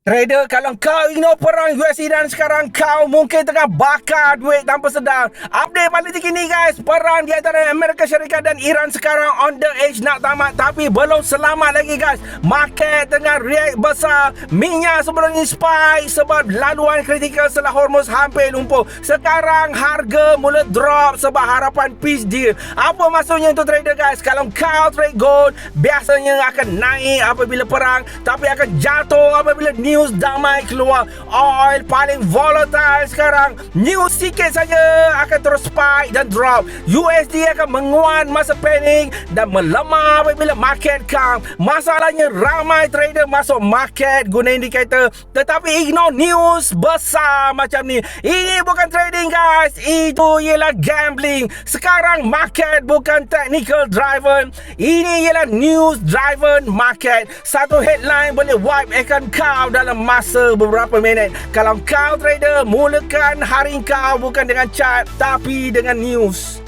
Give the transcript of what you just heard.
Trader, kalau kau ignore perang USD dan sekarang kau mungkin tengah bakar duit tanpa sedar. Update paling terkini guys, perang di antara Amerika Syarikat dan Iran sekarang on the edge nak tamat, tapi belum selamat lagi guys. Market tengah react besar. Minyak sebelum ni spike sebab laluan kritikal setelah Hormuz hampir lumpuh. Sekarang harga mula drop sebab harapan peace deal. Apa maksudnya untuk trader guys? Kalau kau trade gold, biasanya akan naik apabila perang, tapi akan jatuh apabila news damai keluar. Oil paling volatile sekarang. News sikit saja akan terus spike dan drop. USD akan menguat masa panik dan melemah apabila market calm. Masalahnya ramai trader masuk market guna indikator, tetapi ignore news besar macam ni. Ini bukan trading guys, itu ialah gambling. Sekarang market bukan technical driven, ini ialah news driven market. Satu headline boleh wipe account kau dalam masa beberapa minit. Kalau kau trader, mulakan hari kau bukan dengan chart tapi dengan news.